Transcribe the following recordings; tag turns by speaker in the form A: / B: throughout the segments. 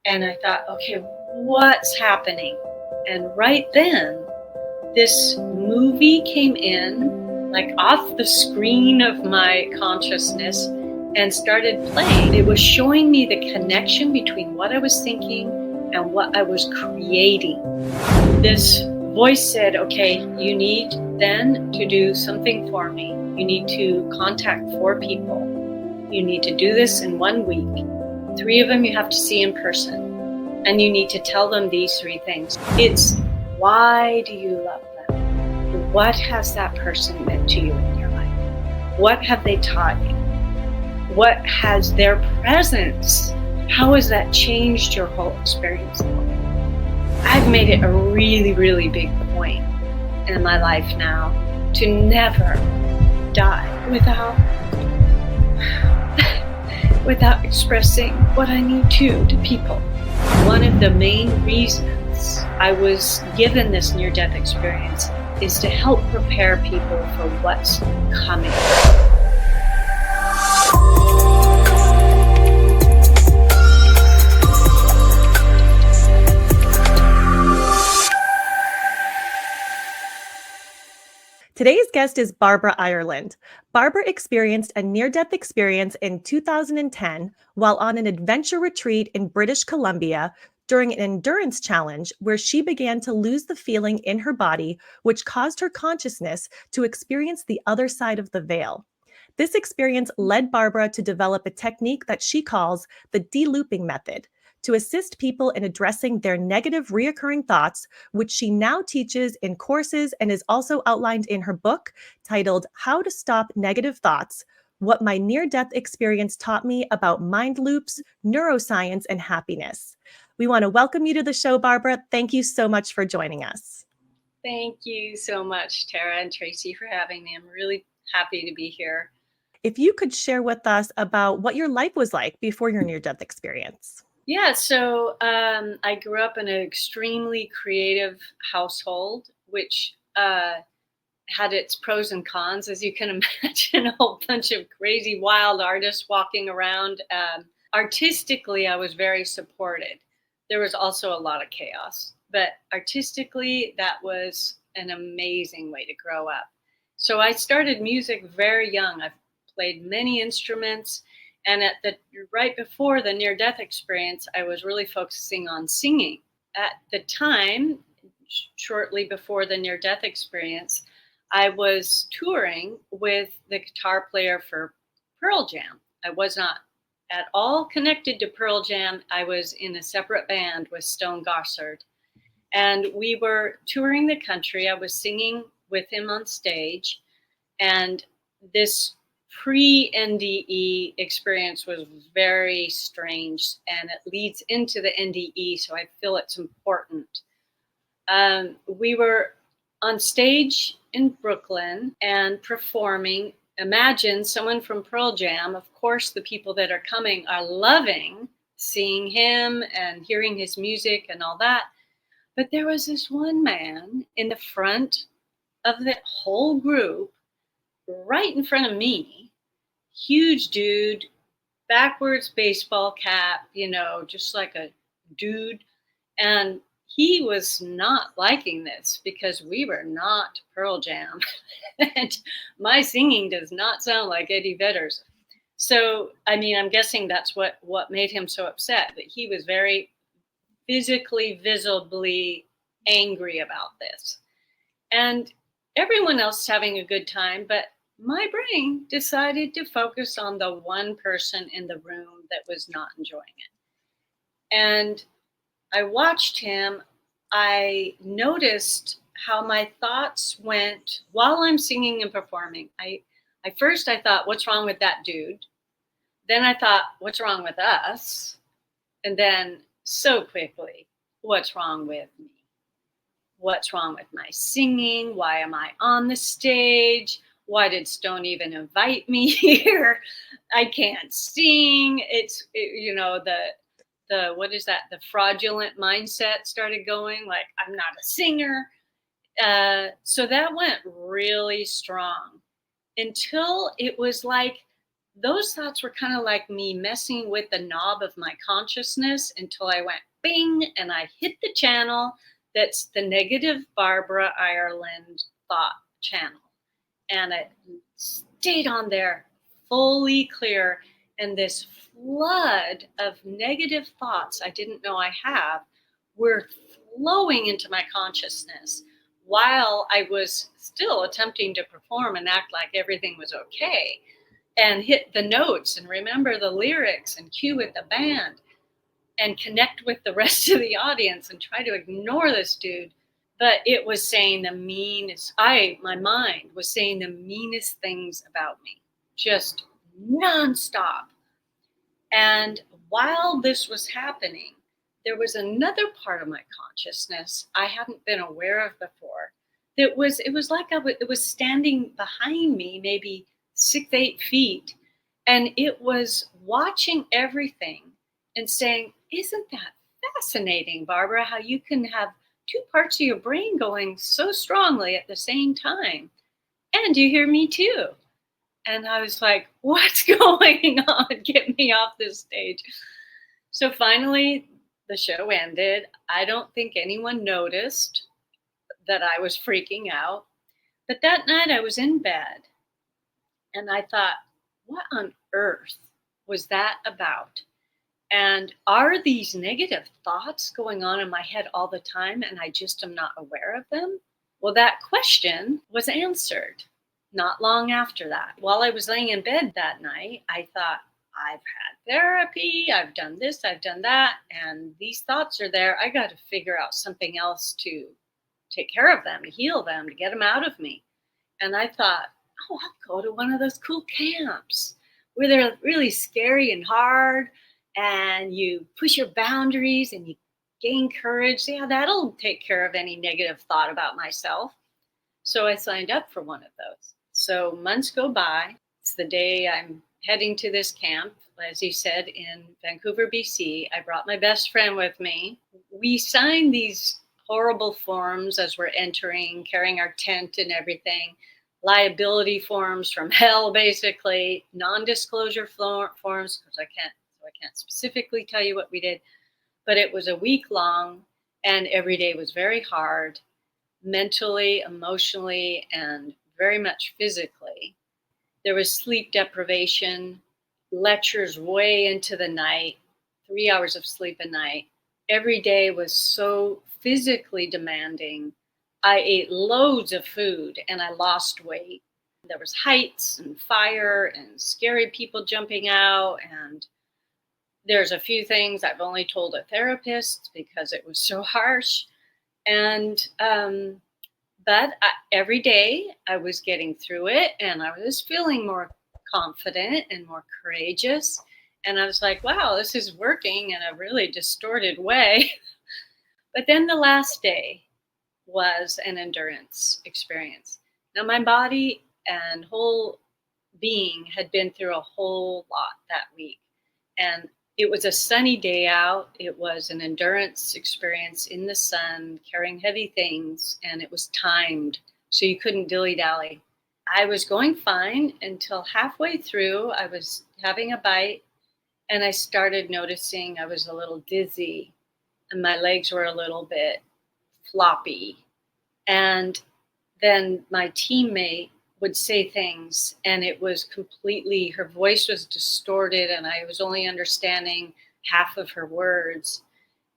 A: And I thought, okay, what's happening? And right then, this movie came in, like off the screen of my consciousness, and started playing. It was showing me the connection between what I was thinking and what I was creating. This voice said, okay, you need then to do something for me. You need to contact 4 people. You need to do this in 1 week. 3 of them you have to see in person. And you need to tell them these 3 things. It's, why do you love them? What has that person meant to you in your life? What have they taught you? What has their presence, how has that changed your whole experience? I've made it a really, really big point in my life now to never die without expressing what I need to people. One of the main reasons I was given this near-death experience is to help prepare people for what's coming.
B: Today's guest is Barbara Ireland. Barbara experienced a near-death experience in 2010 while on an adventure retreat in British Columbia during an endurance challenge where she began to lose the feeling in her body, which caused her consciousness to experience the other side of the veil. This experience led Barbara to develop a technique that she calls the de-looping method, to assist people in addressing their negative reoccurring thoughts, which she now teaches in courses and is also outlined in her book titled How to Stop Negative Thoughts: What My Near-Death Experience Taught Me About Mind Loops, Neuroscience, and Happiness. We want to welcome you to the show, Barbara. Thank you so much for joining us.
A: Thank you so much, Tara and Tracy, for having me. I'm really happy to be here.
B: If you could share with us about what your life was like before your near-death experience.
A: Yeah, so I grew up in an extremely creative household, which had its pros and cons, as you can imagine, a whole bunch of crazy, wild artists walking around. Artistically, I was very supported. There was also a lot of chaos, but artistically, that was an amazing way to grow up. So I started music very young. I've played many instruments. And right before the near-death experience, I was really focusing on singing. At the time, shortly before the near-death experience, I was touring with the guitar player for Pearl Jam. I was not at all connected to Pearl Jam. I was in a separate band with Stone Gossard. And we were touring the country. I was singing with him on stage. And this pre-NDE experience was very strange, and it leads into the NDE, so I feel it's important. We were on stage in Brooklyn and performing. Imagine someone from Pearl Jam. Of course, the people that are coming are loving seeing him and hearing his music and all that. But there was this one man in the front of the whole group, right in front of me, huge dude, backwards baseball cap, just like a dude. And he was not liking this because we were not Pearl Jam. And my singing does not sound like Eddie Vedder's. So, I'm guessing that's what made him so upset. But he was very physically, visibly angry about this. And everyone else is having a good time, but my brain decided to focus on the one person in the room that was not enjoying it. And I watched him. I noticed how my thoughts went while I'm singing and performing. First I thought, what's wrong with that dude? Then I thought, what's wrong with us? And then so quickly, what's wrong with me? What's wrong with my singing? Why am I on the stage? Why did Stone even invite me here? I can't sing. What is that? The fraudulent mindset started going, like, I'm not a singer. So that went really strong until it was like those thoughts were kind of like me messing with the knob of my consciousness until I went bing and I hit the channel that's the negative Barbara Ireland thought channel. And it stayed on there fully clear. And this flood of negative thoughts I didn't know I have were flowing into my consciousness while I was still attempting to perform and act like everything was okay and hit the notes and remember the lyrics and cue with the band and connect with the rest of the audience and try to ignore this dude. But it was saying the meanest, my mind was saying the meanest things about me, just nonstop. And while this was happening, there was another part of my consciousness I hadn't been aware of before. It was like it was standing behind me, maybe 6-8 feet, and it was watching everything and saying, "Isn't that fascinating, Barbara? How you can have two parts of your brain going so strongly at the same time, and you hear me too." And I was like, "What's going on? Get me off this stage." So finally, the show ended. I don't think anyone noticed that I was freaking out. But that night I was in bed and I thought, what on earth was that about? And are these negative thoughts going on in my head all the time and I just am not aware of them? Well, that question was answered not long after that. While I was laying in bed that night, I thought, I've had therapy, I've done this, I've done that, and these thoughts are there. I got to figure out something else to take care of them, to heal them, to get them out of me. And I thought, oh, I'll go to one of those cool camps where they're really scary and hard, and you push your boundaries and you gain courage. Yeah, that'll take care of any negative thought about myself. So I signed up for one of those. So months go by. It's the day I'm heading to this camp, as you said, in Vancouver, BC. I brought my best friend with me. We signed these horrible forms as we're entering, carrying our tent and everything. Liability forms from hell, basically. Non-disclosure forms, because I can't specifically tell you what we did. But it was a week long, and every day was very hard, mentally, emotionally, and very much physically. There was sleep deprivation, lectures way into the night, 3 hours of sleep a night. Every day was so physically demanding. I ate loads of food and I lost weight. There was heights and fire and scary people jumping out. And there's a few things I've only told a therapist because it was so harsh. And but every day I was getting through it and I was feeling more confident and more courageous. And I was like, wow, this is working in a really distorted way. But then the last day was an endurance experience. Now, my body and whole being had been through a whole lot that week. And it was a sunny day out. It was an endurance experience in the sun, carrying heavy things, and it was timed, so you couldn't dilly-dally. I was going fine until halfway through. I was having a bite, and I started noticing I was a little dizzy, and my legs were a little bit floppy. And then my teammate would say things and it was completely, her voice was distorted and I was only understanding half of her words.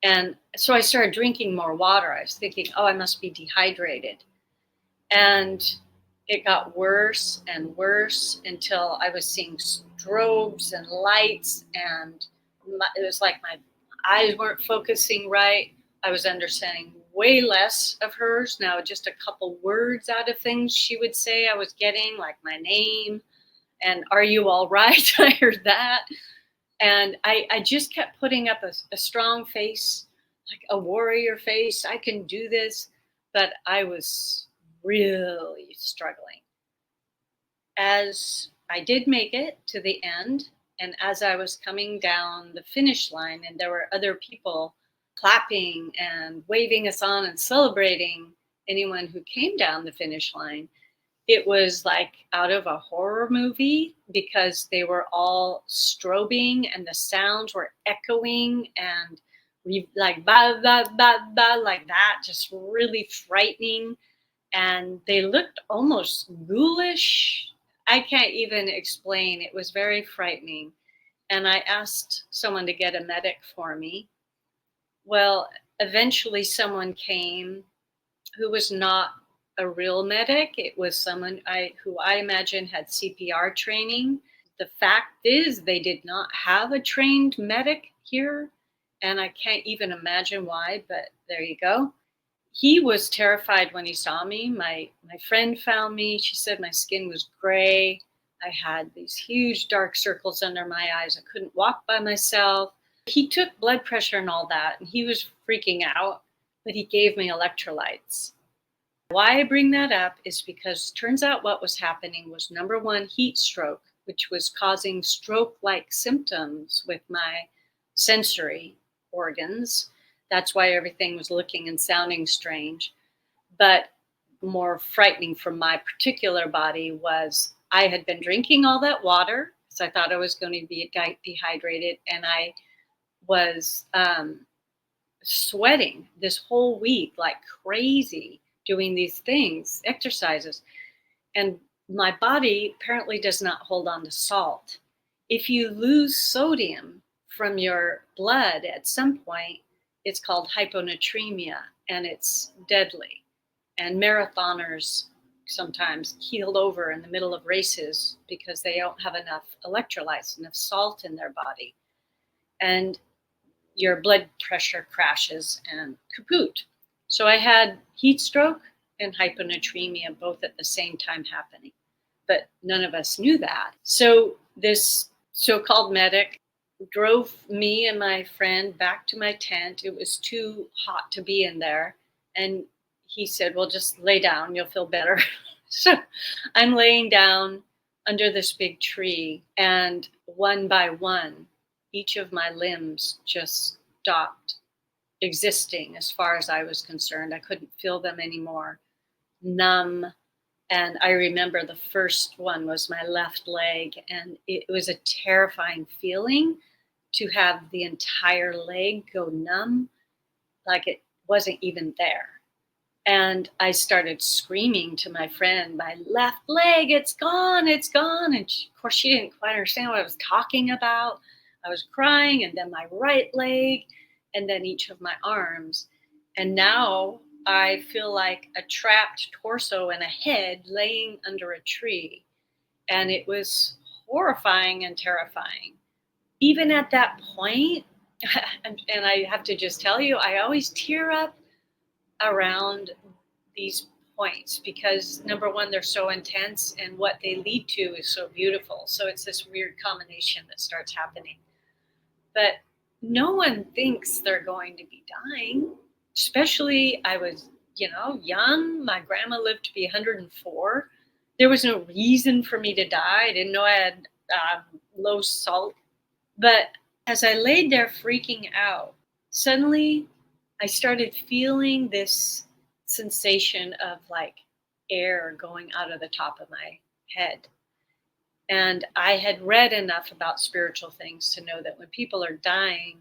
A: And so I started drinking more water. I was thinking, oh, I must be dehydrated. And it got worse and worse until I was seeing strobes and lights, and it was like my eyes weren't focusing right. I was understanding way less of hers. Now just a couple words out of things she would say I was getting, like my name and "Are you all right?" I heard that. And I just kept putting up a strong face, like a warrior face. I can do this. But I was really struggling. As I did make it to the end, and as I was coming down the finish line, and there were other people clapping and waving us on and celebrating anyone who came down the finish line, it was like out of a horror movie because they were all strobing and the sounds were echoing and like ba ba ba ba like that, just really frightening. And they looked almost ghoulish. I can't even explain. It was very frightening. And I asked someone to get a medic for me. Well, eventually someone came who was not a real medic. It was someone who I imagine had CPR training. The fact is, they did not have a trained medic here, and I can't even imagine why, but there you go. He was terrified when he saw me. My friend found me. She said my skin was gray. I had these huge dark circles under my eyes. I couldn't walk by myself. He took blood pressure and all that, and he was freaking out, but he gave me electrolytes. Why I bring that up is because turns out what was happening was, number one, heat stroke, which was causing stroke-like symptoms with my sensory organs. That's why everything was looking and sounding strange. But more frightening for my particular body was I had been drinking all that water because I thought I was going to be dehydrated, and I was sweating this whole week like crazy, doing these things, exercises. And my body apparently does not hold on to salt. If you lose sodium from your blood at some point, it's called hyponatremia, and it's deadly. And marathoners sometimes keel over in the middle of races because they don't have enough electrolytes, enough salt in their body. And your blood pressure crashes and kaput. So I had heat stroke and hyponatremia both at the same time happening, but none of us knew that. So this so-called medic drove me and my friend back to my tent. It was too hot to be in there. And he said, well, just lay down, you'll feel better. So I'm laying down under this big tree, and one by one, each of my limbs just stopped existing as far as I was concerned. I couldn't feel them anymore. Numb. And I remember the first one was my left leg, and it was a terrifying feeling to have the entire leg go numb, like it wasn't even there. And I started screaming to my friend, my left leg, it's gone, it's gone. And of course, she didn't quite understand what I was talking about. I was crying, and then my right leg, and then each of my arms. And now I feel like a trapped torso and a head laying under a tree. And it was horrifying and terrifying. Even at that point, and I have to just tell you, I always tear up around these points because, number one, they're so intense, and what they lead to is so beautiful. So it's this weird combination that starts happening. But no one thinks they're going to be dying, especially I was, young. My grandma lived to be 104. There was no reason for me to die. I didn't know I had low salt. But as I laid there freaking out, suddenly I started feeling this sensation of like air going out of the top of my head. And I had read enough about spiritual things to know that when people are dying,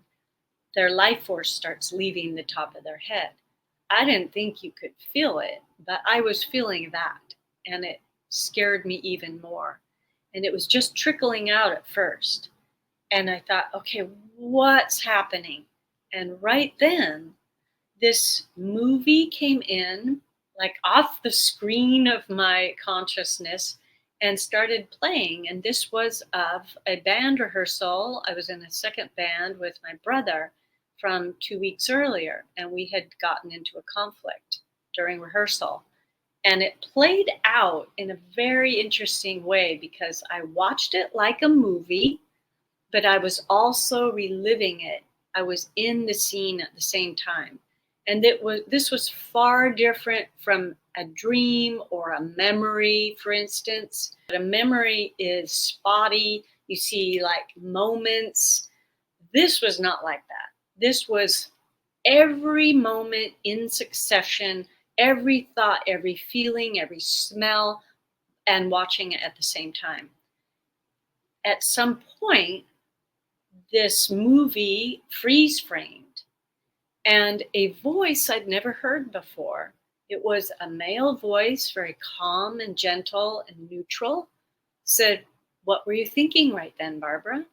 A: their life force starts leaving the top of their head. I didn't think you could feel it, but I was feeling that, and it scared me even more. And it was just trickling out at first. And I thought, okay, what's happening? And right then, this movie came in, like off the screen of my consciousness, and started playing. And this was of a band rehearsal. I was in a second band with my brother from 2 weeks earlier, and we had gotten into a conflict during rehearsal. And it played out in a very interesting way because I watched it like a movie, but I was also reliving it. I was in the scene at the same time. And this was far different from a dream or a memory, for instance. But a memory is spotty. You see like moments. This was not like that. This was every moment in succession, every thought, every feeling, every smell, and watching it at the same time. At some point, this movie freeze framed, and a voice I'd never heard before. It was a male voice, very calm and gentle and neutral, said, "What were you thinking right then, Barbara?"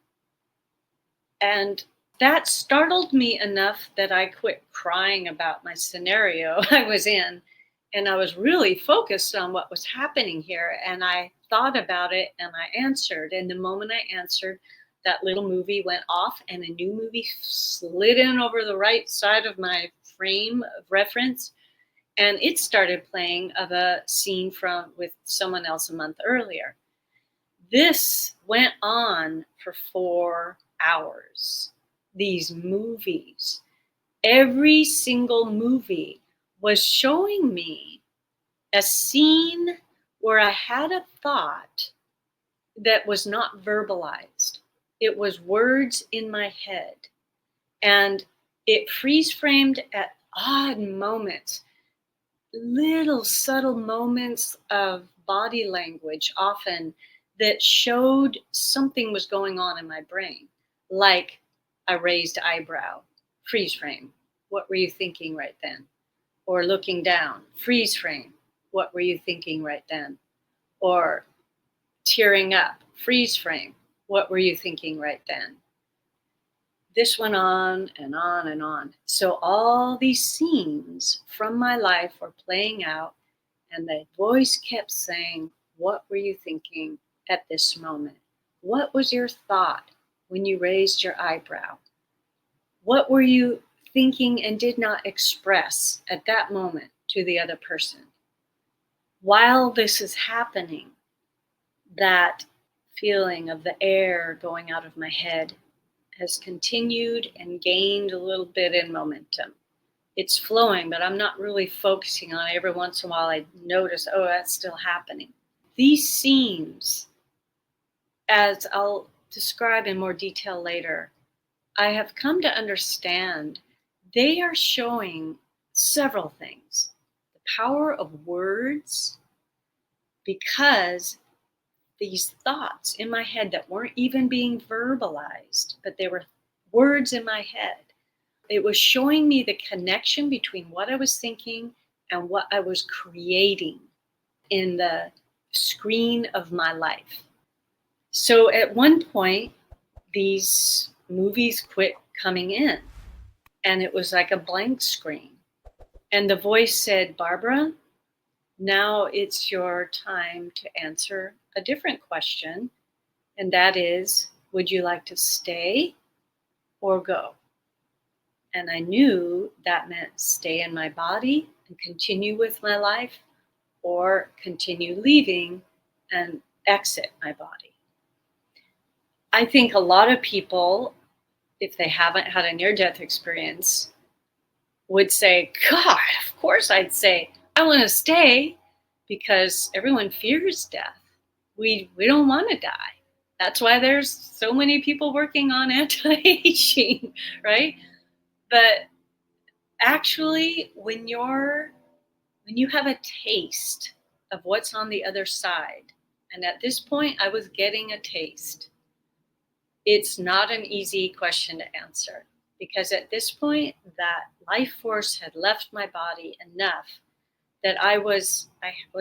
A: And that startled me enough that I quit crying about my scenario I was in. And I was really focused on what was happening here. And I thought about it and I answered. And the moment I answered, that little movie went off and a new movie slid in over the right side of my frame of reference. And it started playing of a scene from with someone else a month earlier. This went on for 4 hours. These movies, every single movie was showing me a scene where I had a thought that was not verbalized. It was words in my head. And it freeze framed at odd moments, little subtle moments of body language often that showed something was going on in my brain, like a raised eyebrow, freeze frame. What were you thinking right then? Or looking down, freeze frame. What were you thinking right then? Or tearing up, freeze frame. What were you thinking right then? This went on and on and on. So all these scenes from my life were playing out, and the voice kept saying, "What were you thinking at this moment? What was your thought when you raised your eyebrow? What were you thinking and did not express at that moment to the other person?" While this is happening, that feeling of the air going out of my head has continued and gained a little bit in momentum. It's flowing, but I'm not really focusing on it. Every once in a while I notice, oh, that's still happening. These scenes, as I'll describe in more detail later, I have come to understand they are showing several things. The power of words, because these thoughts in my head that weren't even being verbalized, but they were words in my head. It was showing me the connection between what I was thinking and what I was creating in the screen of my life. So at one point, these movies quit coming in, and it was like a blank screen. And the voice said, "Barbara, now it's your time to answer a different question, and that is, would you like to stay or go?" And I knew that meant stay in my body and continue with my life, or continue leaving and exit my body. I think a lot of people, if they haven't had a near-death experience, would say, "God, of course I'd say, I want to stay," because everyone fears death. We don't want to die. That's why there's so many people working on anti-aging, right? But actually, when you have a taste of what's on the other side, and at this point I was getting a taste, it's not an easy question to answer, because at this point that life force had left my body enough that I was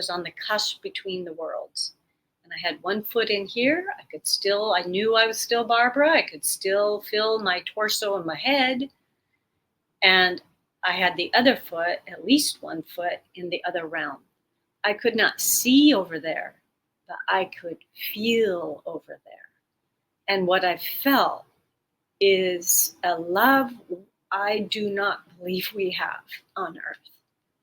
A: on the cusp between the worlds. And I had one foot in here. I knew I was still Barbara. I could still feel my torso and my head. And I had the other foot, at least one foot, in the other realm. I could not see over there, but I could feel over there. And what I felt is a love I do not believe we have on earth.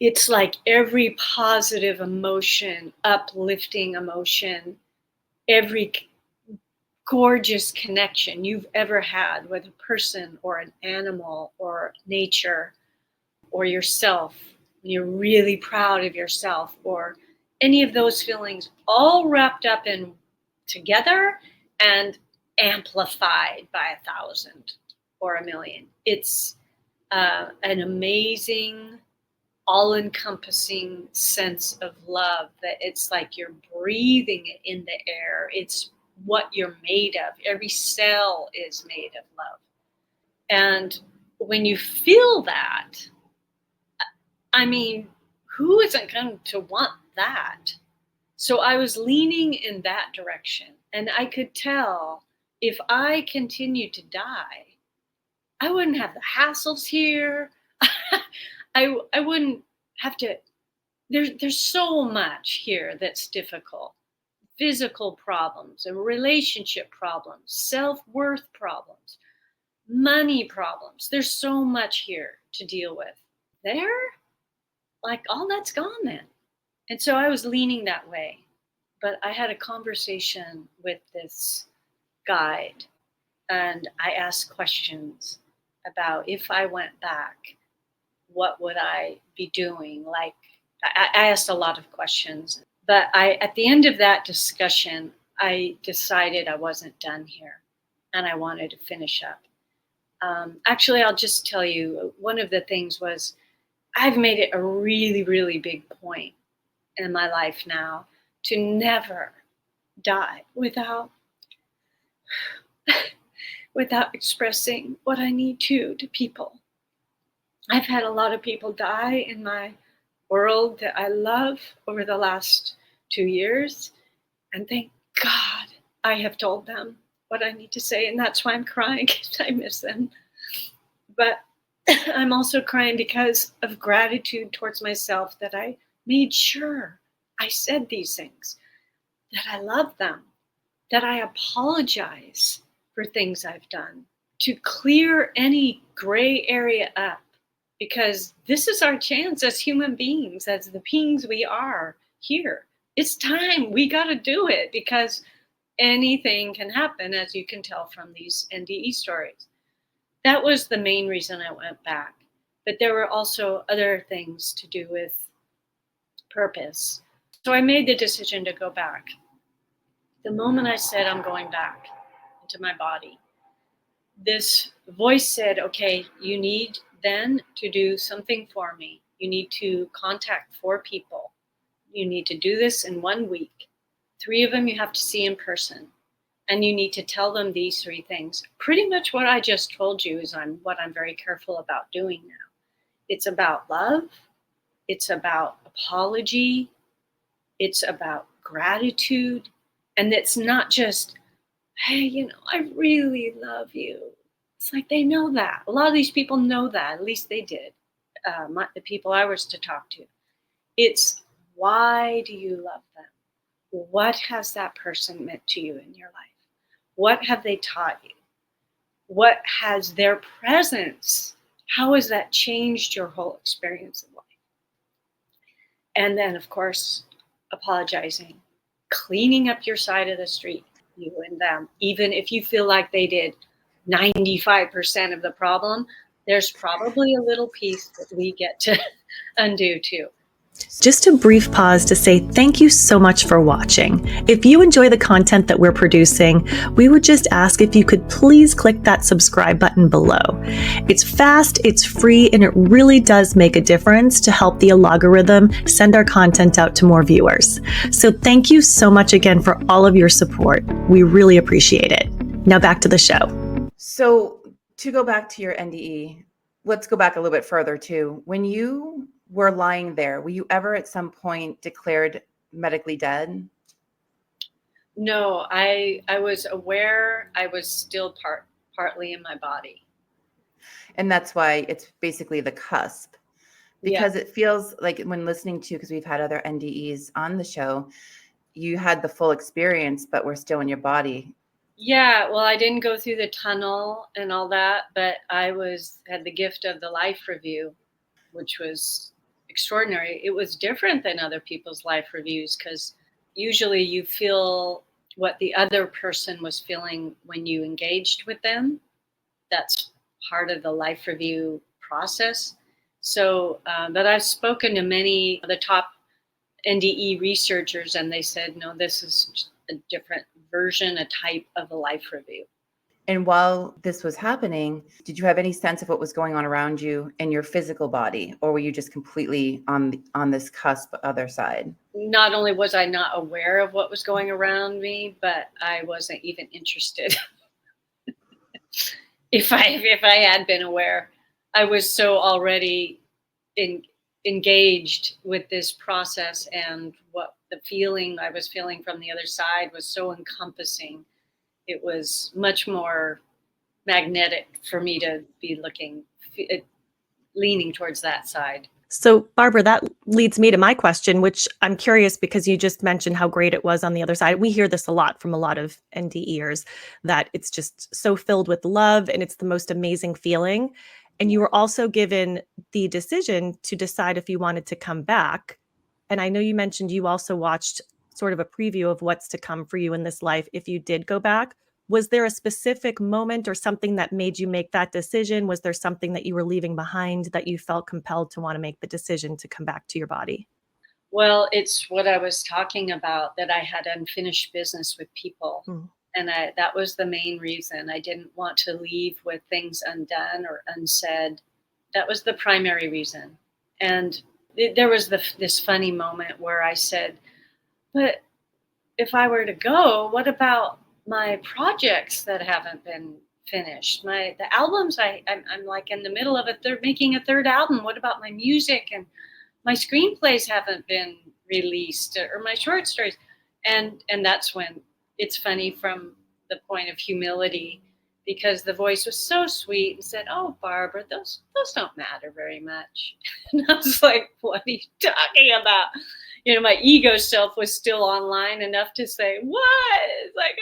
A: It's like every positive emotion, uplifting emotion, every gorgeous connection you've ever had with a person or an animal or nature or yourself, when you're really proud of yourself, or any of those feelings, all wrapped up in together and amplified by 1,000 or 1,000,000. It's an amazing, all-encompassing sense of love, that it's like you're breathing it in the air. It's what you're made of. Every cell is made of love. And when you feel that, I mean, who isn't going to want that? So I was leaning in that direction. And I could tell if I continued to die, I wouldn't have the hassles here. I wouldn't have to, there's so much here that's difficult. Physical problems and relationship problems, self-worth problems, money problems. There's so much here to deal with. There, like all that's gone then. And so I was leaning that way. But I had a conversation with this guide, and I asked questions about if I went back, what would I be doing? Like, I asked a lot of questions, but at the end of that discussion, I decided I wasn't done here and I wanted to finish up. Actually, I'll just tell you, one of the things was I've made it a really, really big point in my life now to never die without expressing what I need to people. I've had a lot of people die in my world that I love over the last 2 years, and thank God I have told them what I need to say, and that's why I'm crying, because I miss them. But I'm also crying because of gratitude towards myself, that I made sure I said these things, that I love them, that I apologize for things I've done, to clear any gray area up, because this is our chance as human beings, as the beings we are here. It's time. We got to do it, because anything can happen, as you can tell from these NDE stories. That was the main reason I went back. But there were also other things to do with purpose. So I made the decision to go back. The moment I said I'm going back into my body, this voice said, okay, you need then to do something for me. You need to contact 4 people. You need to do this in 1 week. 3 of them you have to see in person. And you need to tell them these 3 things. Pretty much what I just told you is what I'm very careful about doing now. It's about love. It's about apology. It's about gratitude. And it's not just, hey, I really love you. It's like they know that. A lot of these people know that. At least they did. The people I was to talk to. It's, why do you love them? What has that person meant to you in your life? What have they taught you? What has their presence, how has that changed your whole experience of life? And then, of course, apologizing, cleaning up your side of the street, you and them. Even if you feel like they did 95% of the problem, there's probably a little piece that we get to undo too.
B: Just a brief pause to say thank you so much for watching. If you enjoy the content that we're producing, we would just ask if you could please click that subscribe button below. It's fast, it's free, and it really does make a difference to help the algorithm send our content out to more viewers. So thank you so much again for all of your support. We really appreciate it. Now back to the show.
C: So to go back to your NDE, let's go back a little bit further too. When you were lying there, were you ever at some point declared medically dead?
A: No, I was aware I was still partly in my body.
C: And that's why it's basically the cusp, because it feels like when listening to, because we've had other NDEs on the show, you had the full experience, but we're still in your body.
A: Yeah, well, I didn't go through the tunnel and all that, but I had the gift of the life review, which was extraordinary. It was different than other people's life reviews, because usually you feel what the other person was feeling when you engaged with them. That's part of the life review process. So, but I've spoken to many of the top NDE researchers, and they said, no, this is a different version, a type of a life review.
C: And while this was happening, did you have any sense of what was going on around you in your physical body, or were you just completely on this cusp other side?
A: Not only was I not aware of what was going around me, but I wasn't even interested. If I had been aware, I was so already engaged with this process, and what the feeling I was feeling from the other side was so encompassing. It was much more magnetic for me to be leaning towards that side.
B: So, Barbara, that leads me to my question, which I'm curious because you just mentioned how great it was on the other side. We hear this a lot from a lot of NDEers, that it's just so filled with love and it's the most amazing feeling. And you were also given the decision to decide if you wanted to come back. And I know you mentioned you also watched sort of a preview of what's to come for you in this life if you did go back. Was there a specific moment or something that made you make that decision? Was there something that you were leaving behind that you felt compelled to want to make the decision to come back to your body?
A: Well, it's what I was talking about, that I had unfinished business with people.
B: Mm.
A: And that was the main reason. I didn't want to leave with things undone or unsaid. That was the primary reason. And there was this funny moment where I said, but if I were to go, what about my projects that haven't been finished? The albums, I'm like in the middle of making a third album. What about my music? And my screenplays haven't been released, or my short stories. And that's when it's funny from the point of humility, because the voice was so sweet and said, "Oh, Barbara, those don't matter very much." And I was like, "What are you talking about?" My ego self was still online enough to say, "What?" It's like,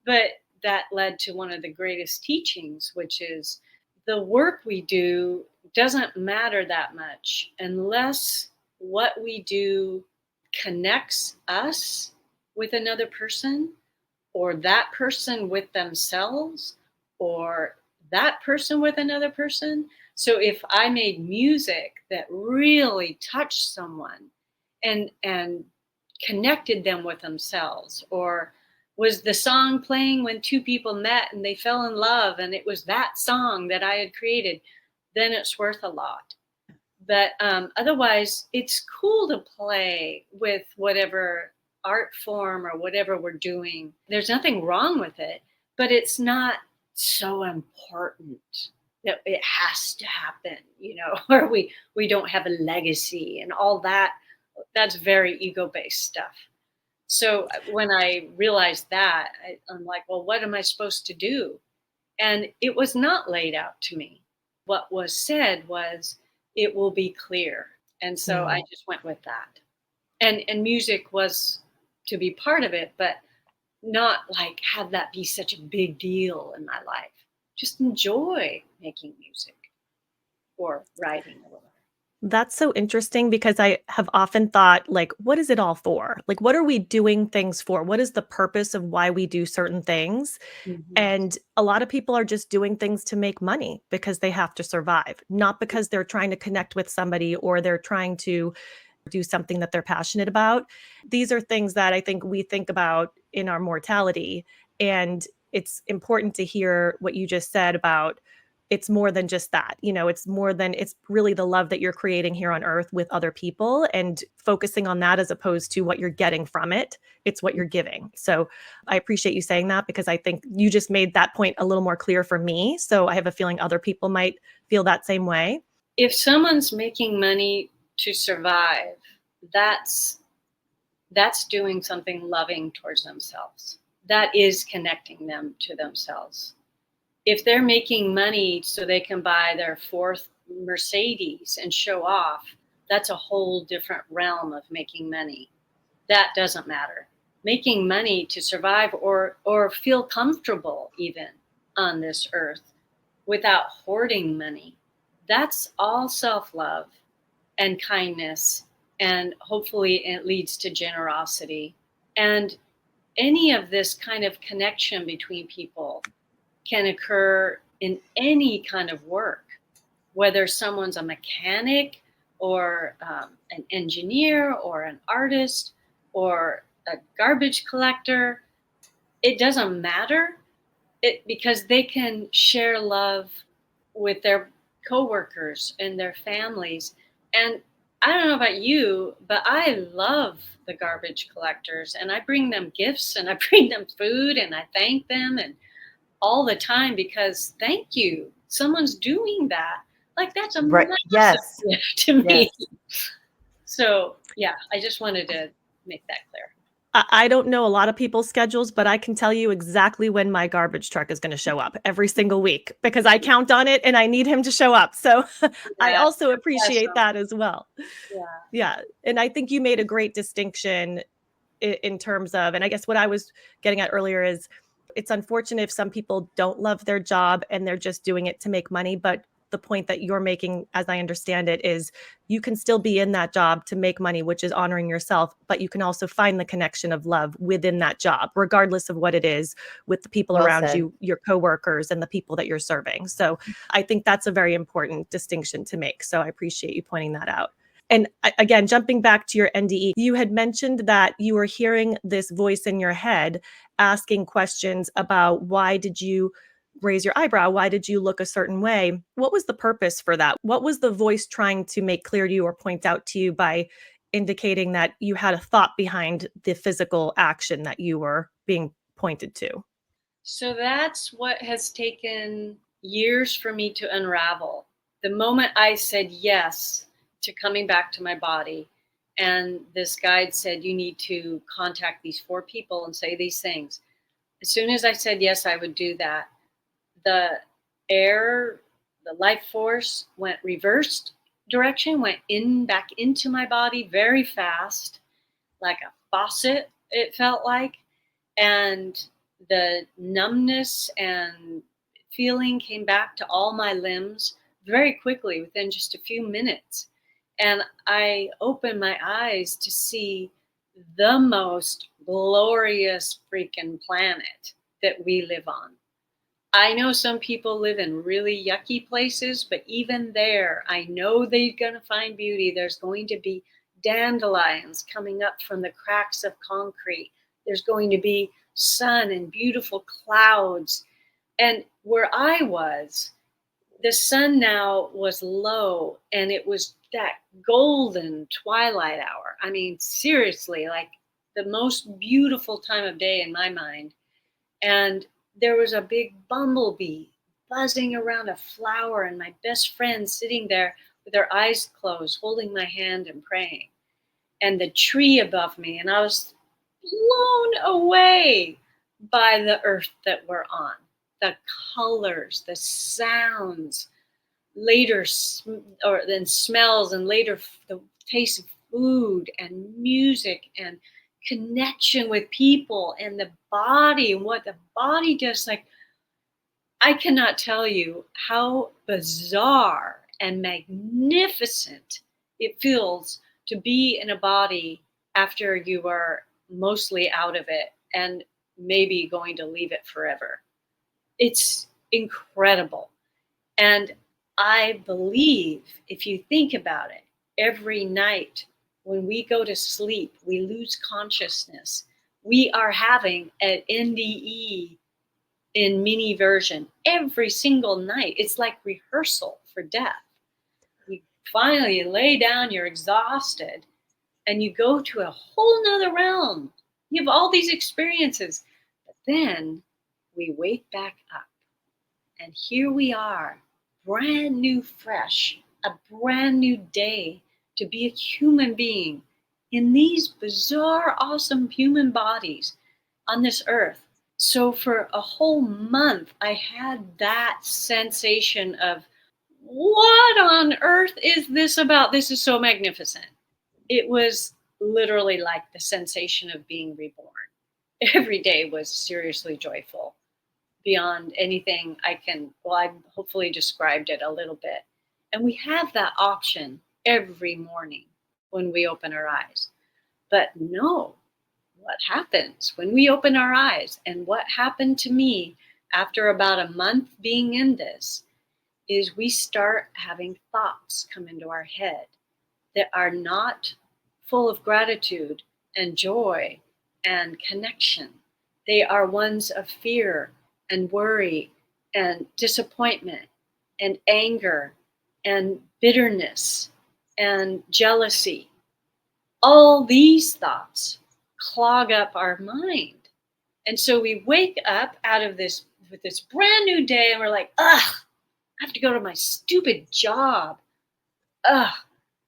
A: but that led to one of the greatest teachings, which is the work we do doesn't matter that much unless what we do connects us with another person, or that person with themselves, or that person with another person. So if I made music that really touched someone and connected them with themselves, or was the song playing when two people met and they fell in love and it was that song that I had created, then it's worth a lot. But otherwise, it's cool to play with whatever art form or whatever we're doing. There's nothing wrong with it, but it's not so important that it has to happen, or we don't have a legacy and all that. That's very ego-based stuff. So when I realized that, I'm like, well, what am I supposed to do? And it was not laid out to me. What was said was, it will be clear. And so I just went with that. And music was to be part of it, but not like have that be such a big deal in my life. Just enjoy making music or writing or whatever.
B: That's so interesting, because I have often thought, like, what is it all for? Like, what are we doing things for? What is the purpose of why we do certain things?
A: Mm-hmm.
B: And a lot of people are just doing things to make money because they have to survive, not because they're trying to connect with somebody or they're trying to do something that they're passionate about. These are things that I think we think about in our mortality. And it's important to hear what you just said about, it's more than just that. It's really the love that you're creating here on earth with other people, and focusing on that as opposed to what you're getting from it. It's what you're giving. So I appreciate you saying that, because I think you just made that point a little more clear for me. So I have a feeling other people might feel that same way.
A: If someone's making money to survive, that's doing something loving towards themselves. That is connecting them to themselves. If they're making money so they can buy their fourth Mercedes and show off, that's a whole different realm of making money. That doesn't matter. Making money to survive or feel comfortable even on this earth without hoarding money, that's all self-love and kindness, and hopefully it leads to generosity. And any of this kind of connection between people can occur in any kind of work, whether someone's a mechanic or an engineer or an artist or a garbage collector. It doesn't matter. because they can share love with their coworkers and their families. And I don't know about you, but I love the garbage collectors, and I bring them gifts and I bring them food and I thank them and all the time, because thank you, someone's doing that. Like, that's a
C: Right.
A: massive
C: Yes.
A: gift to me.
C: Yes.
A: So yeah, I just wanted to make that clear.
B: I don't know a lot of people's schedules, but I can tell you exactly when my garbage truck is going to show up every single week because I count on it and I need him to show up. So I
A: Yeah,
B: also appreciate
A: special.
B: that as well.
A: Yeah.
B: Yeah. And I think you made a great distinction in terms of, and I guess what I was getting at earlier is it's unfortunate if some people don't love their job and they're just doing it to make money. But the point that you're making, as I understand it, is you can still be in that job to make money, which is honoring yourself, but you can also find the connection of love within that job, regardless of what it is, with the people
C: Well
B: around
C: said.
B: you, your coworkers, and the people that you're serving. So I think that's a very important distinction to make. So I appreciate you pointing that out. And again, jumping back to your NDE, you had mentioned that you were hearing this voice in your head asking questions about why did you raise your eyebrow? Why did you look a certain way? What was the purpose for that? What was the voice trying to make clear to you or point out to you by indicating that you had a thought behind the physical action that you were being pointed to?
A: So that's what has taken years for me to unravel. The moment I said yes to coming back to my body, and this guide said, you need to contact these 4 people and say these things. As soon as I said yes, I would do that, the air, the life force went reversed direction, went in back into my body very fast, like a faucet, it felt like. And the numbness and feeling came back to all my limbs very quickly within just a few minutes. And I opened my eyes to see the most glorious freaking planet that we live on. I know some people live in really yucky places, but even there, I know they're going to find beauty. There's going to be dandelions coming up from the cracks of concrete. There's going to be sun and beautiful clouds. And where I was, the sun now was low and it was that golden twilight hour. I mean, seriously, like the most beautiful time of day in my mind. And there was a big bumblebee buzzing around a flower, and my best friend sitting there with her eyes closed, holding my hand and praying. And the tree above me, and I was blown away by the earth that we're on, the colors, the sounds, later or then smells, and later the taste of food and music and connection with people and the body and what the body does. Like, I cannot tell you how bizarre and magnificent it feels to be in a body after you are mostly out of it and maybe going to leave it forever. It's incredible. And I believe, if you think about it, every night when we go to sleep, we lose consciousness. We are having an NDE in mini version every single night. It's like rehearsal for death. You finally lay down, you're exhausted, and you go to a whole nother realm. You have all these experiences. But then we wake back up, and here we are, brand new, fresh, a brand new day to be a human being in these bizarre, awesome human bodies on this earth. So for a whole month, I had that sensation of, what on earth is this about? This is so magnificent. It was literally like the sensation of being reborn. Every day was seriously joyful, beyond anything I hopefully described it a little bit. And we have that option every morning when we open our eyes. But no, what happens when we open our eyes, and what happened to me after about a month being in this, is we start having thoughts come into our head that are not full of gratitude and joy and connection. They are ones of fear and worry and disappointment and anger and bitterness and jealousy. All these thoughts clog up our mind. And so we wake up out of this with this brand new day and we're like, ugh, I have to go to my stupid job. Ugh,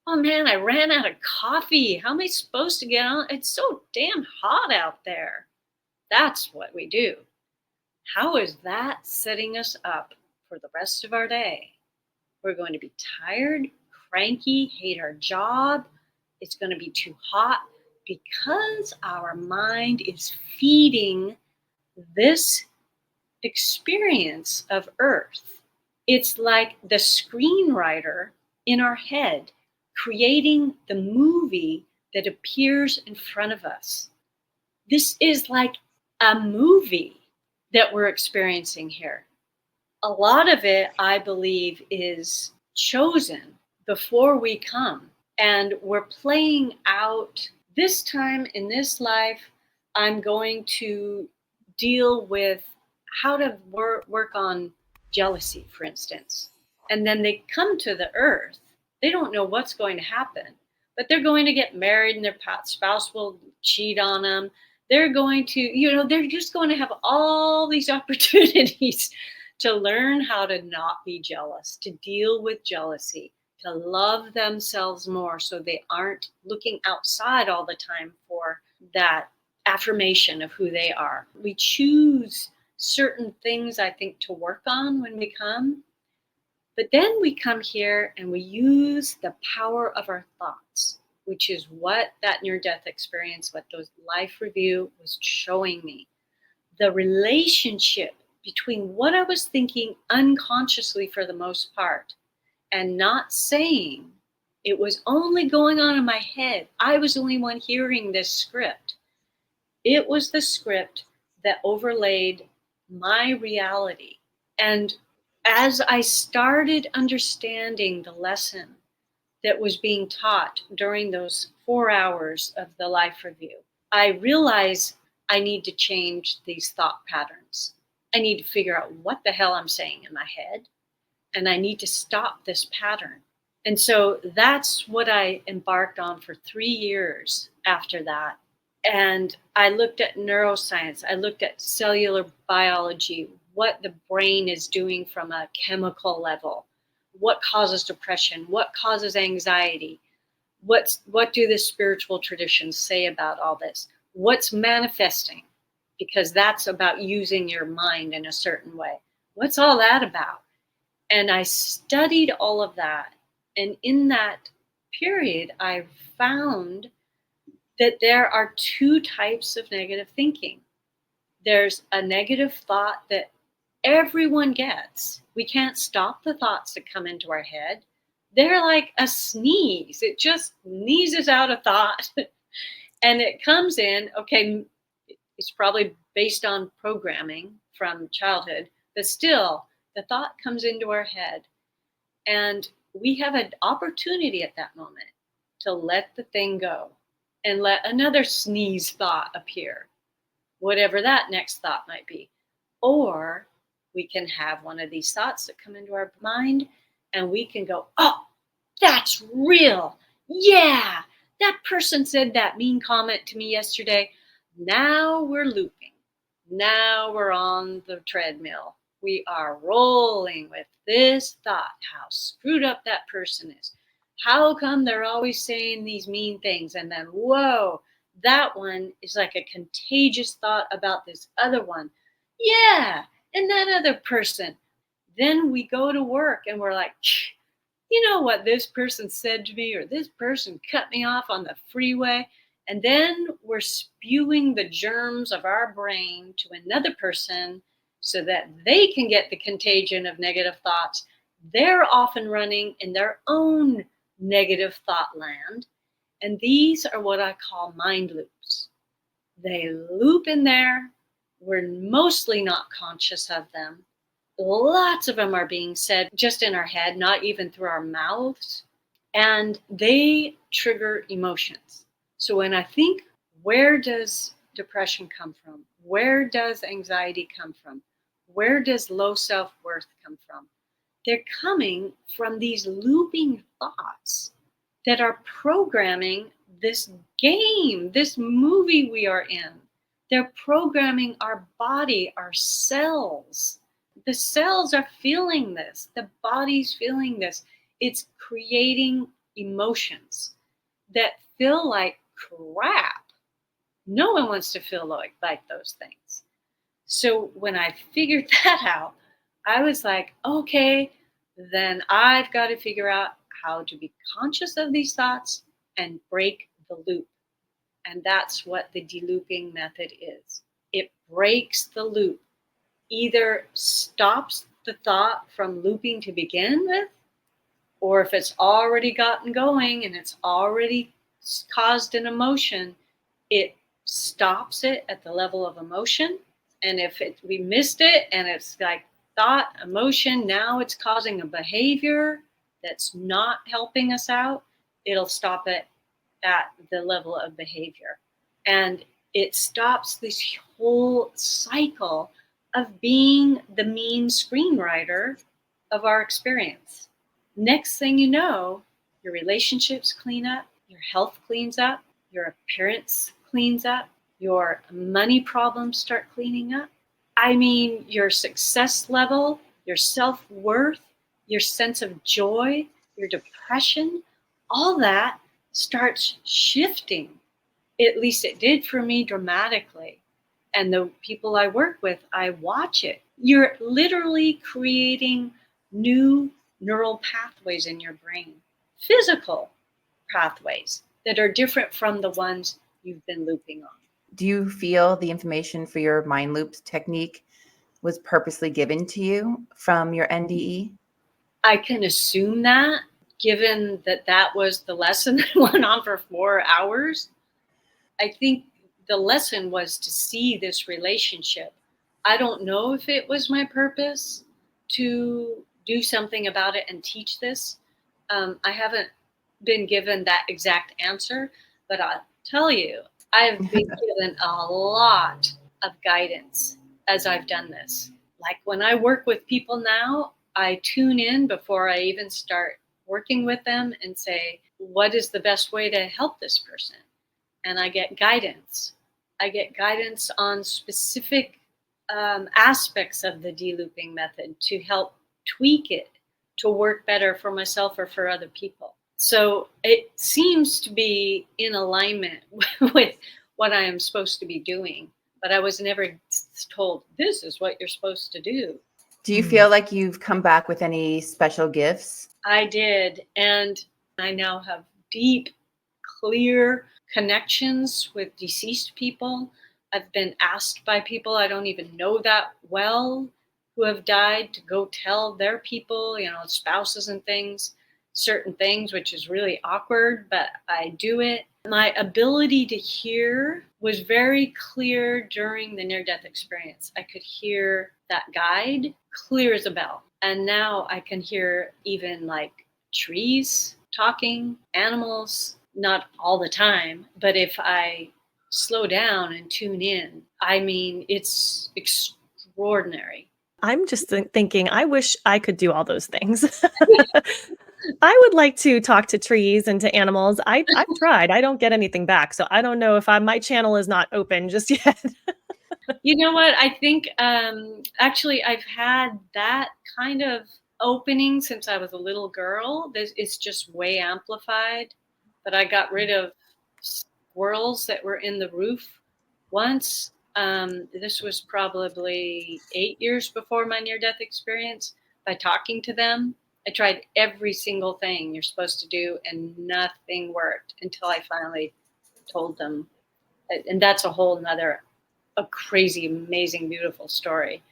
A: oh man, I ran out of coffee. How am I supposed to get on? It's so damn hot out there. That's what we do. How is that setting us up for the rest of our day? We're going to be tired, cranky, hate our job. It's going to be too hot because our mind is feeding this experience of Earth. It's like the screenwriter in our head creating the movie that appears in front of us. This is like a movie that we're experiencing here. A lot of it, I believe, is chosen before we come. And we're playing out this time in this life. I'm going to deal with how to work on jealousy, for instance. And then they come to the earth. They don't know what's going to happen, but they're going to get married and their spouse will cheat on them. They're going to, they're just going to have all these opportunities to learn how to not be jealous, to deal with jealousy, to love themselves more so they aren't looking outside all the time for that affirmation of who they are. We choose certain things, I think, to work on when we come. But then we come here and we use the power of our thoughts, which is what that near-death experience, what those life review was showing me. The relationship between what I was thinking unconsciously for the most part and not saying, it was only going on in my head. I was the only one hearing this script. It was the script that overlaid my reality. And as I started understanding the lesson that was being taught during those 4 hours of the life review, I realized I need to change these thought patterns. I need to figure out what the hell I'm saying in my head, and I need to stop this pattern. And so that's what I embarked on for 3 years after that. And I looked at neuroscience, I looked at cellular biology, what the brain is doing from a chemical level, what causes depression, what causes anxiety, what do the spiritual traditions say about all this, what's manifesting, because that's about using your mind in a certain way. What's all that about? And I studied all of that. And in that period, I found that there are 2 types of negative thinking. There's a negative thought that everyone gets. We can't stop the thoughts that come into our head. They're like a sneeze. It just sneezes out a thought. And it comes in, okay, it's probably based on programming from childhood, but still, the thought comes into our head. And we have an opportunity at that moment to let the thing go and let another sneeze thought appear, whatever that next thought might be. Or we can have one of these thoughts that come into our mind and we can go, oh, that's real. Yeah, that person said that mean comment to me yesterday. Now we're looping. Now we're on the treadmill. We are rolling with this thought, how screwed up that person is. How come they're always saying these mean things? And then, whoa, that one is like a contagious thought about this other one. Yeah, and that other person. Then we go to work and we're like, you know what this person said to me, or this person cut me off on the freeway. And then we're spewing the germs of our brain to another person so that they can get the contagion of negative thoughts. They're often running in their own negative thought land. And these are what I call mind loops. They loop in there. We're mostly not conscious of them. Lots of them are being said just in our head, not even through our mouths. And they trigger emotions. So when I think, where does depression come from? Where does anxiety come from? Where does low self-worth come from? They're coming from these looping thoughts that are programming this game, this movie we are in. They're programming our body, our cells. The cells are feeling this. The body's feeling this. It's creating emotions that feel like crap. No one wants to feel like those things. So when I figured that out, I was like, okay, then I've got to figure out how to be conscious of these thoughts and break the loop. And that's what the de-looping method is. It breaks the loop, either stops the thought from looping to begin with, or if it's already gotten going and it's already caused an emotion, it stops it at the level of emotion. And if we missed it and it's like thought, emotion, now it's causing a behavior that's not helping us out, it'll stop it at the level of behavior. And it stops this whole cycle of being the mean screenwriter of our experience. Next thing you know, your relationships clean up, your health cleans up, your appearance cleans up, your money problems start cleaning up. I mean, your success level, your self-worth, your sense of joy, your depression, all that starts shifting. At least it did for me dramatically. And the people I work with, I watch it. You're literally creating new neural pathways in your brain, physical pathways that are different from the ones you've been looping on.
C: Do you feel the information for your mind loops technique was purposely given to you from your NDE?
A: I can assume that, given that that was the lesson that went on for 4 hours. I think the lesson was to see this relationship. I don't know if it was my purpose to do something about it and teach this. I haven't been given that exact answer, but I'll tell you, I've been given a lot of guidance as I've done this. Like when I work with people now, I tune in before I even start working with them and say, what is the best way to help this person? And I get guidance. I get guidance on specific aspects of the de-looping method to help tweak it to work better for myself or for other people. So it seems to be in alignment with what I am supposed to be doing, but I was never told this is what you're supposed to do.
C: Do you feel like you've come back with any special gifts?
A: I did. And I now have deep, clear connections with deceased people. I've been asked by people I don't even know that well who have died to go tell their people, spouses and things, certain things, which is really awkward, but I do it. My ability to hear was very clear during the near-death experience. I could hear that guide clear as a bell. And now I can hear even like trees talking, animals, not all the time, but if I slow down and tune in, I mean, it's extraordinary.
B: I'm just thinking, I wish I could do all those things. I would like to talk to trees and to animals. I've tried. I don't get anything back. So I don't know if my channel is not open just yet.
A: You know what? I think actually I've had that kind of opening since I was a little girl. It's just way amplified. But I got rid of squirrels that were in the roof once. This was probably 8 years before my near-death experience. By talking to them, I tried every single thing you're supposed to do, and nothing worked until I finally told them. And that's a whole nother, a crazy, amazing, beautiful story.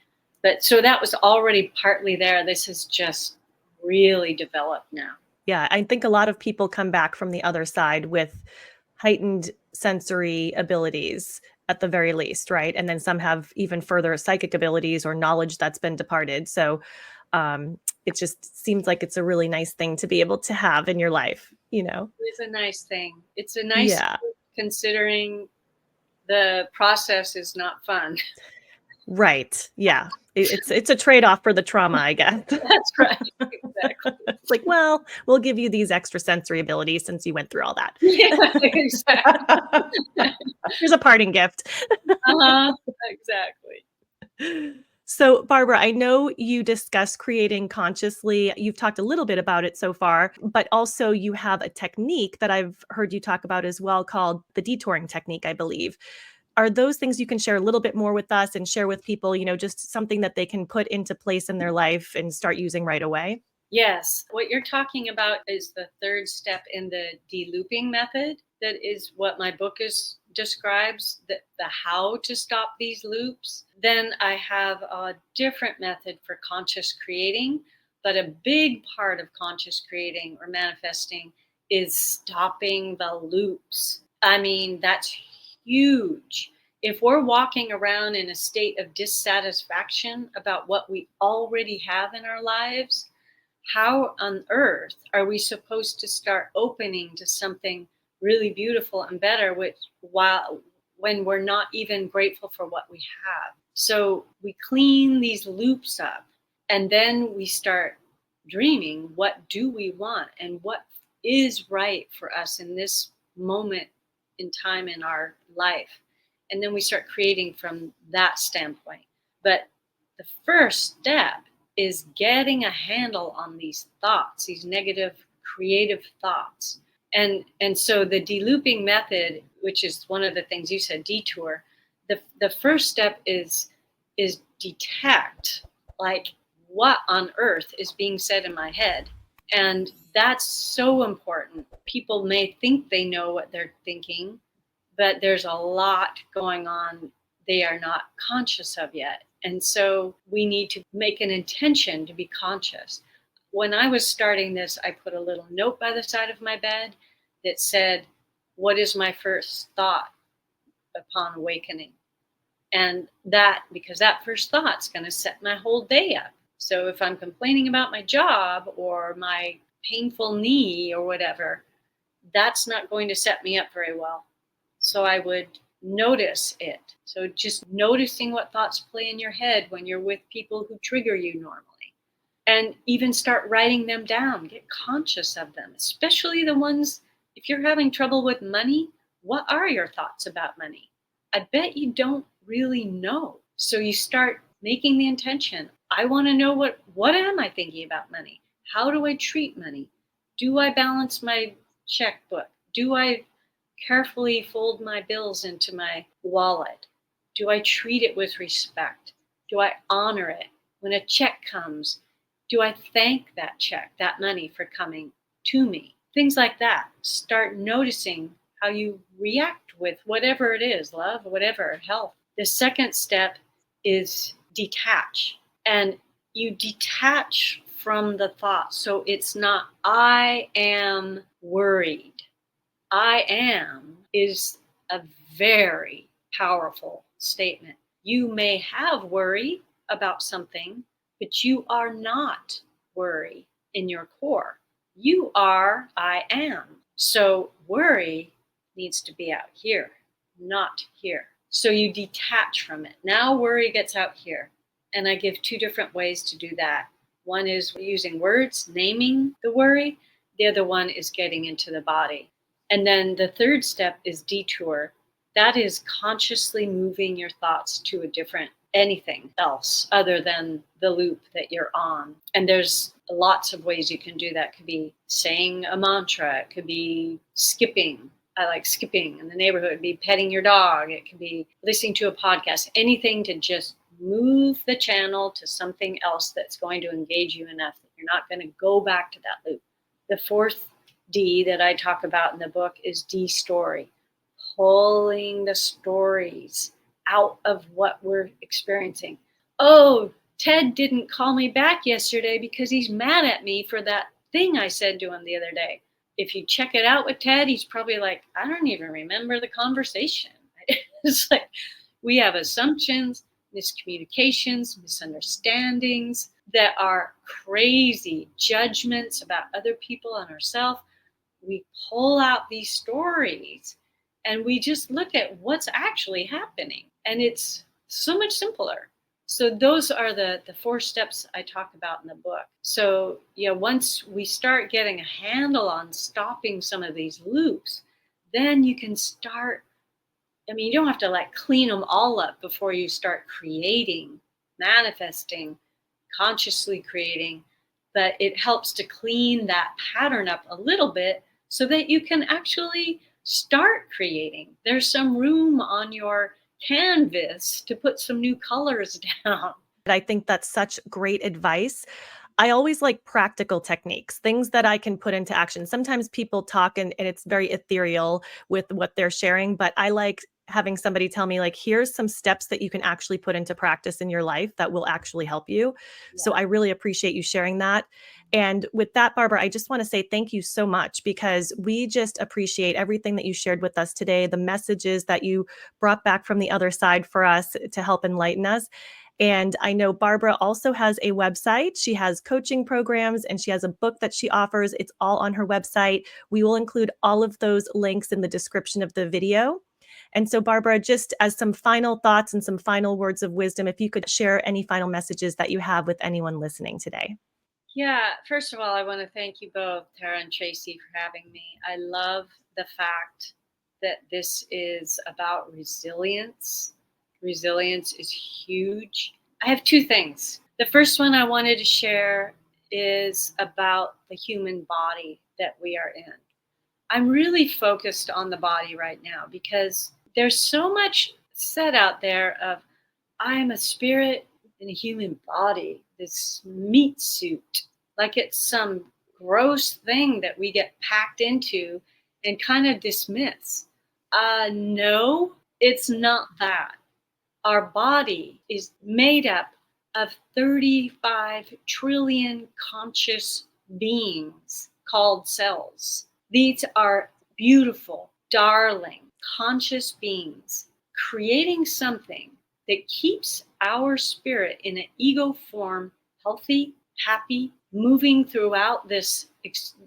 A: But so that was already partly there. This has just really developed now.
B: Yeah, I think a lot of people come back from the other side with heightened sensory abilities at the very least, right? And then some have even further psychic abilities or knowledge that's been departed. So it just seems like it's a really nice thing to be able to have in your life,
A: It's a nice thing. It's a nice
B: yeah.
A: thing considering the process is not fun.
B: Right. Yeah. It's a trade-off for the trauma, I guess.
A: That's right. Exactly.
B: It's like, well, we'll give you these extra sensory abilities since you went through all that.
A: Yeah, exactly.
B: Here's a parting gift.
A: Uh-huh. Exactly.
B: So, Barbara, I know you discussed creating consciously. You've talked a little bit about it so far, but also you have a technique that I've heard you talk about as well called the detouring technique, I believe. Are those things you can share a little bit more with us and share with people, just something that they can put into place in their life and start using right away?
A: Yes. What you're talking about is the third step in the de-looping method. That is what my book describes, the how to stop these loops. Then I have a different method for conscious creating, but a big part of conscious creating or manifesting is stopping the loops. I mean, that's huge. If we're walking around in a state of dissatisfaction about what we already have in our lives, how on earth are we supposed to start opening to something really beautiful and better when we're not even grateful for what we have? So we clean these loops up, and then we start dreaming, what do we want and what is right for us in this moment in time in our life? And then we start creating from that standpoint. But the first step is getting a handle on these thoughts, these negative creative thoughts. And so the de-looping method, which is one of the things you said, detour, the first step is detect, like, what on earth is being said in my head. And that's so important. People may think they know what they're thinking, but there's a lot going on they are not conscious of yet. And so we need to make an intention to be conscious. When I was starting this, I put a little note by the side of my bed that said, what is my first thought upon awakening? And because that first thought's going to set my whole day up. So if I'm complaining about my job or my painful knee or whatever, that's not going to set me up very well. So I would notice it. So just noticing what thoughts play in your head when you're with people who trigger you normally. And even start writing them down. Get conscious of them, especially the ones, if you're having trouble with money, what are your thoughts about money? I bet you don't really know. So you start making the intention. I want to know what am I thinking about money? How do I treat money? Do I balance my checkbook? Do I carefully fold my bills into my wallet? Do I treat it with respect? Do I honor it? When a check comes, do I thank that check, that money for coming to me? Things like that. Start noticing how you react with whatever it is, love, whatever, health. The second step is detach. And you detach from the thought. So it's not, I am worried. I am is a very powerful statement. You may have worry about something, but you are not worry in your core. You are, I am. So worry needs to be out here, not here. So you detach from it. Now worry gets out here. And I give two different ways to do that. One is using words, naming the worry. The other one is getting into the body. And then the third step is detour. That is consciously moving your thoughts to a different anything else other than the loop that you're on. And there's lots of ways you can do that. It could be saying a mantra. It could be skipping. I like skipping in the neighborhood. It could be petting your dog. It could be listening to a podcast. Anything to just move the channel to something else that's going to engage you enough that you're not going to go back to that loop. The fourth D that I talk about in the book is de-story. Pulling the stories out of what we're experiencing. Oh, Ted didn't call me back yesterday because he's mad at me for that thing I said to him the other day. If you check it out with Ted, he's probably like, I don't even remember the conversation. It's like we have assumptions, miscommunications, misunderstandings that are crazy, judgments about other people and ourselves. We pull out these stories and we just look at what's actually happening. And it's so much simpler. So those are the 4 steps I talk about in the book. So yeah, once we start getting a handle on stopping some of these loops, then you can start. I mean, you don't have to like clean them all up before you start creating, manifesting, consciously creating, but it helps to clean that pattern up a little bit so that you can actually start creating. There's some room on your canvas to put some new colors down.
B: I think that's such great advice. I always like practical techniques, things that I can put into action. Sometimes people talk and it's very ethereal with what they're sharing, but I like having somebody tell me, like, here's some steps that you can actually put into practice in your life that will actually help you. So
A: Yeah.
B: I really appreciate you sharing that. And with that, Barbara, I just want to say thank you so much, because we just appreciate everything that you shared with us today, the messages that you brought back from the other side for us to help enlighten us. And I know Barbara also has a website. She has coaching programs and she has a book that she offers. It's all on her website. We will include all of those links in the description of the video. And so, Barbara, just as some final thoughts and some final words of wisdom, if you could share any final messages that you have with anyone listening today.
A: Yeah, first of all, I want to thank you both, Tara and Tracy, for having me. I love the fact that this is about resilience. Resilience is huge. I have 2 things. The first one I wanted to share is about the human body that we are in. I'm really focused on the body right now because there's so much said out there of I'm a spirit in a human body, this meat suit, like it's some gross thing that we get packed into and kind of dismiss. No, it's not that. Our body is made up of 35 trillion conscious beings called cells. These are beautiful, darling, conscious beings creating something that keeps our spirit in an ego form healthy, happy, moving throughout this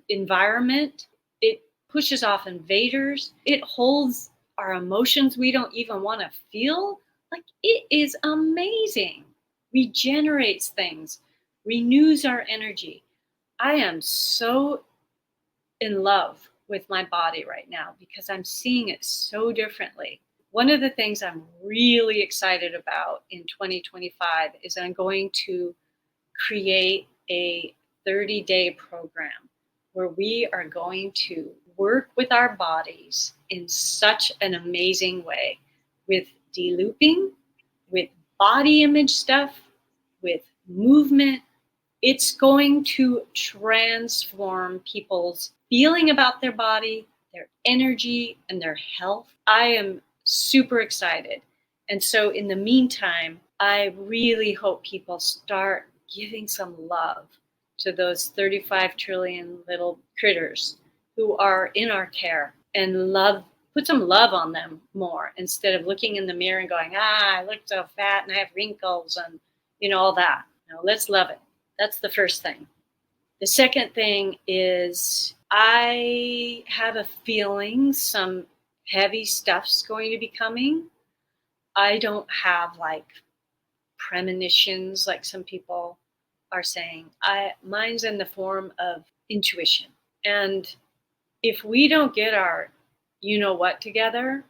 A: environment. It pushes off invaders. It holds our emotions we don't even want to feel. Like, it is amazing. Regenerates things, renews our energy. I am so in love with my body right now because I'm seeing it so differently. One of the things I'm really excited about in 2025 is I'm going to create a 30-day program where we are going to work with our bodies in such an amazing way, with de-looping, with body image stuff, with movement. It's going to transform people's feeling about their body, their energy, and their health. I am super excited. And so in the meantime, I really hope people start giving some love to those 35 trillion little critters who are in our care, and put some love on them more, instead of looking in the mirror and going, I look so fat and I have wrinkles and all that. Let's love it. That's the first thing. The second thing is I have a feeling some heavy stuff's going to be coming. I don't have like premonitions like some people are saying. Mine's in the form of intuition. And if we don't get our what together,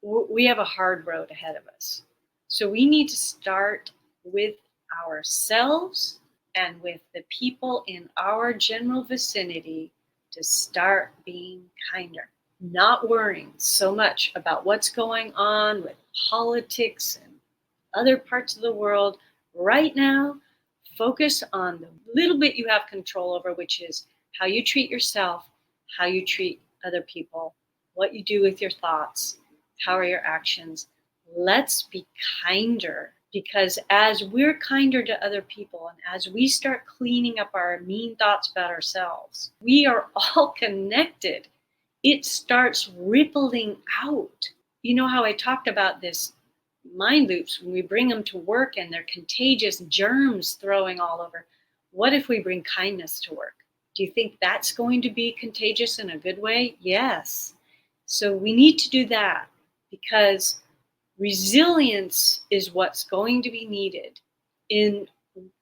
A: we have a hard road ahead of us. So we need to start with ourselves and with the people in our general vicinity to start being kinder, not worrying so much about what's going on with politics and other parts of the world. Right now, focus on the little bit you have control over, which is how you treat yourself, how you treat other people, what you do with your thoughts, how are your actions. Let's be kinder, because as we're kinder to other people and as we start cleaning up our mean thoughts about ourselves, we are all connected. It starts rippling out. You know how I talked about this mind loops when we bring them to work and they're contagious germs throwing all over. What if we bring kindness to work? Do you think that's going to be contagious in a good way? Yes. So we need to do that, because Resilience is what's going to be needed in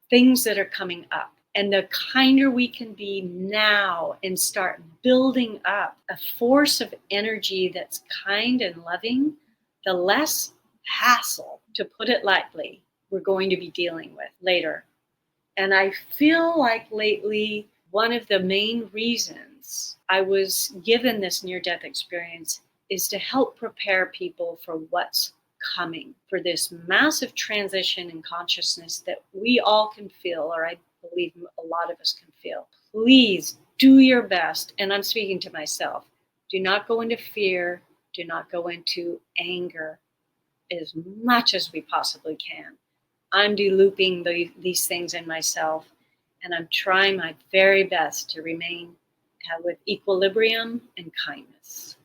A: things that are coming up. And the kinder we can be now and start building up a force of energy that's kind and loving, the less hassle, to put it lightly, we're going to be dealing with later. And I feel like lately, one of the main reasons I was given this near-death experience is to help prepare people for what's coming, for this massive transition in consciousness that we all can feel, or I believe a lot of us can feel. Please do your best, and I'm speaking to myself. Do not go into fear. Do not go into anger as much as we possibly can. I'm de-looping these things in myself, and I'm trying my very best to remain with equilibrium and kindness.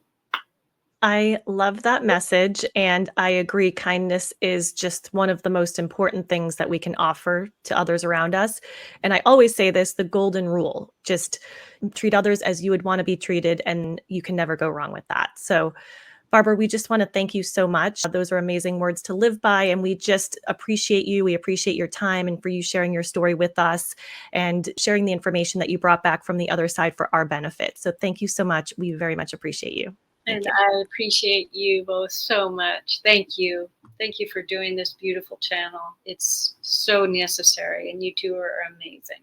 B: I love that message, and I agree. Kindness is just one of the most important things that we can offer to others around us. And I always say this, the golden rule, just treat others as you would want to be treated, and you can never go wrong with that. So Barbara, we just want to thank you so much. Those are amazing words to live by, and we just appreciate you. We appreciate your time and for you sharing your story with us and sharing the information that you brought back from the other side for our benefit. So thank you so much. We very much appreciate you.
A: And I appreciate you both so much. Thank you. Thank you for doing this beautiful channel. It's so necessary, and you two are amazing.